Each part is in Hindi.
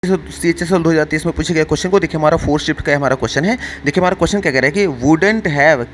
CHSL 2023 में पूछे गए क्वेश्चन को देखिए, हमारा फोर्थ शिफ्ट का हमारा क्वेश्चन है। देखिए हमारा क्वेश्चन क्या कह रहा है कि वुडंट हैव,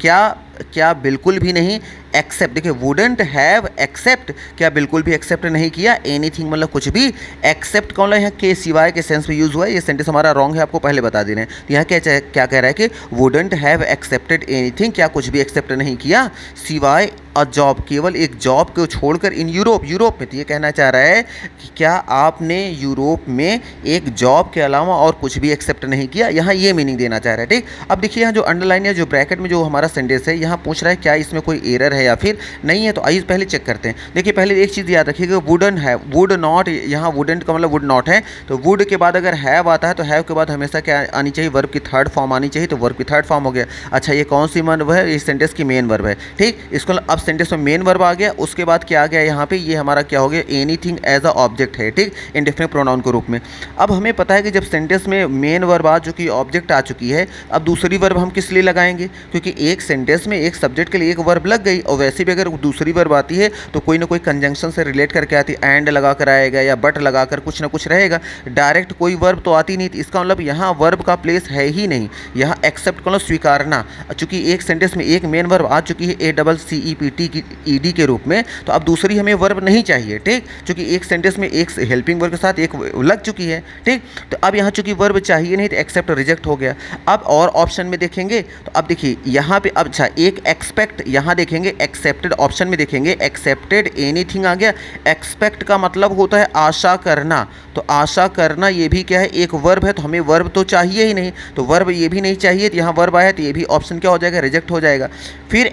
क्या बिल्कुल भी नहीं, एक्सेप्ट, देखिए वुडंट हैव एक्सेप्ट, क्या बिल्कुल भी एक्सेप्ट नहीं किया, एनीथिंग मतलब कुछ भी, एक्सेप्ट कौन है, के सिवाय के सेंस में यूज़ हुआ है। ये सेंटेंस हमारा रॉन्ग है, आपको पहले बता दे रहे हैं। तो यहाँ क्या कह रहा है कि वुडंट हैव एक्सेप्टेड एनीथिंग, क्या कुछ भी एक्सेप्ट नहीं किया, सिवाय अ जॉब, केवल एक जॉब को छोड़कर, इन यूरोप में। तो ये कहना चाह रहा है कि क्या आपने यूरोप में एक जॉब के अलावा और कुछ भी एक्सेप्ट नहीं किया, यहाँ ये मीनिंग देना चाह रहा है। ठीक, अब देखिए यहाँ जो अंडरलाइन है, जो ब्रैकेट में जो हमारा सेंटेंस है, यहाँ पूछ रहा है क्या इसमें कोई एरर है या फिर नहीं है। तो आइए पहले चेक करते हैं। देखिए पहले एक चीज़ याद रखिएगा, वुडन है, वुड नॉट, यहाँ वुडंट का मतलब वुड नॉट है। तो वुड के बाद अगर हैव आता है तो हैव के बाद हमेशा क्या आनी चाहिए, वर्ब की थर्ड फॉर्म आनी चाहिए। तो वर्ब की थर्ड फॉर्म हो गया। अच्छा, ये कौन सी वर्ब है, इस सेंटेंस की मेन वर्ब है। ठीक, इसको अब सेंटेंस में मेन वर्ब आ गया, उसके बाद क्या आ गया यहाँ पे, ये हमारा क्या हो गया, एनीथिंग एज अ ऑब्जेक्ट है। ठीक, इंडेफिनिट प्रोनाउन के रूप में। अब हमें पता है कि जब सेंटेंस में मेन वर्ब आ चुकी है, ऑब्जेक्ट आ चुकी है, अब दूसरी वर्ब हम किस लिए लगाएंगे, क्योंकि एक सेंटेंस में एक सब्जेक्ट के लिए एक वर्ब लग गई, और वैसे भी अगर दूसरी वर्ब आती है तो कोई ना कोई कंजंक्शन से रिलेट करके आती है, एंड लगा कर आएगा या बट लगा कर कुछ ना कुछ रहेगा, डायरेक्ट कोई वर्ब तो आती नहीं। इसका मतलब यहाँ वर्ब का प्लेस है ही नहीं, यहाँ एक्सेप्ट को स्वीकारना, चूंकि एक सेंटेंस में एक मेन वर्ब आ चुकी है ACCEPT की ED के रूप में, तो अब दूसरी हमें वर्ब नहीं चाहिए। ठीक, क्योंकि एक सेंटेंस में एक हेल्पिंग वर्ब के साथ एक लग चुकी है। ठीक, तो अब यहाँ चूंकि वर्ब चाहिए नहीं तो एक्सेप्ट रिजेक्ट हो गया। अब और ऑप्शन में देखेंगे तो अब देखिए यहाँ पे, अब अच्छा एक एक्सपेक्ट, यहाँ देखेंगे एक्सेप्टेड, ऑप्शन में देखेंगे एक्सेप्टेड एनीथिंग आ गया। एक्सपेक्ट का मतलब होता है आशा करना, तो आशा करना ये भी क्या है, एक वर्ब है, तो हमें वर्ब तो चाहिए ही नहीं, तो वर्ब ये भी नहीं चाहिए, तो यहाँ वर्ब आया तो ये भी ऑप्शन क्या हो जाएगा, रिजेक्ट हो जाएगा। फिर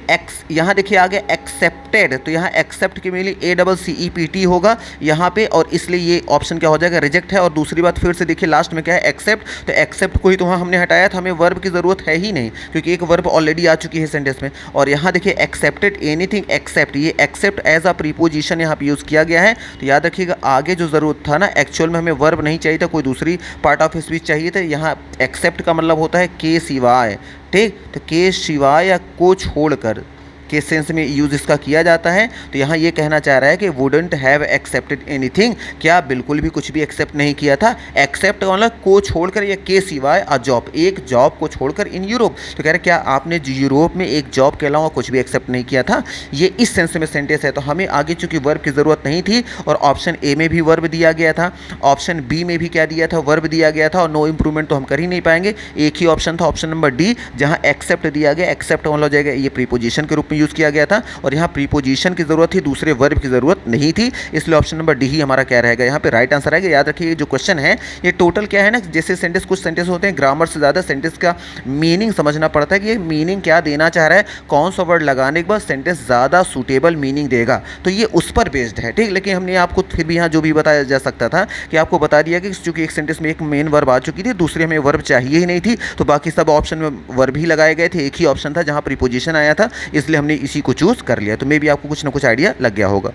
यहाँ देखिए आगे एक्सेप्टेड, तो यहाँ एक्सेप्ट के लिए ACCEPT होगा यहाँ पे, और इसलिए ये ऑप्शन क्या हो जाएगा, रिजेक्ट है। और दूसरी बात फिर से देखिए लास्ट में क्या है, एक्सेप्ट, तो एक्सेप्ट को ही तो वहाँ हमने हटाया था, हमें वर्ब की ज़रूरत है ही नहीं, क्योंकि एक वर्ब ऑलरेडी आ चुकी है सेंटेंस में। और यहाँ देखिए एक्सेप्टेड एनीथिंग एक्सेप्ट, ये एक्सेप्ट एज अ प्रीपोजिशन यहाँ पे यूज़ किया गया है। तो याद रखिएगा आगे जो ज़रूरत था ना, एक्चुअल में हमें वर्ब नहीं चाहिए था, कोई दूसरी पार्ट ऑफ स्पीच चाहिए था। यहाँ एक्सेप्ट का मतलब होता है के सिवाय। ठीक, तो के सिवाय या को छोड़कर के सेंस में यूज़ इसका किया जाता है। तो यहाँ ये कहना चाह रहा है कि वुडंट हैव एक्सेप्टेड एनीथिंग, क्या बिल्कुल भी कुछ भी एक्सेप्ट नहीं किया था। एक्सेप्ट मतलब को छोड़कर या के सिवाय अ जॉब, एक जॉब को छोड़कर इन यूरोप। तो कह रहे क्या आपने यूरोप में एक जॉब के अलावा कुछ भी एक्सेप्ट नहीं किया था, ये इस सेंस में सेंटेंस है। तो हमें आगे चूंकि वर्ब की ज़रूरत नहीं थी, और ऑप्शन ए में भी वर्ब दिया गया था, ऑप्शन बी में भी क्या दिया था, वर्ब दिया गया था, और नो इम्प्रूवमेंट तो हम कर ही नहीं पाएंगे। एक ही ऑप्शन था, ऑप्शन नंबर डी, जहाँ एक्सेप्ट दिया गया। एक्सेप्ट मतलब हो जाएगा ये प्रीपोजिशन के रूप में यूज़ किया गया था, और यहाँ प्रीपोजिशन की जरूरत थी, दूसरे वर्ब की जरूरत नहीं थी, इसलिए ऑप्शन नंबर डी ही हमारा क्या रहेगा, यहाँ पे राइट आंसर आएगा। याद रखिए जो क्वेश्चन है ये टोटल क्या है ना, जैसे सेंटेंस, कुछ सेंटेंस होते हैं ग्रामर से ज़्यादा सेंटेंस का मीनिंग समझना पड़ता है कि ये मीनिंग क्या देना चाह रहा है, कौन सा वर्ड लगाने के बाद सेंटेंस ज़्यादा सूटेबल मीनिंग देगा, तो ये उस पर बेस्ड है। ठीक, लेकिन हमने आपको फिर भी यहाँ जो भी बताया जा सकता था कि आपको बता दिया कि चूंकि एक सेंटेंस में एक मेन वर्ब आ चुकी थी, दूसरे में वर्ब चाहिए ही नहीं थी, तो बाकी सब ऑप्शन में वर्ब ही लगाए गए थे, एक ही ऑप्शन था जहाँ प्रीपोजिशन आया था, इसलिए हमने इसी को चूज़ कर लिया। तो मे भी आपको कुछ ना कुछ आइडिया लग गया होगा।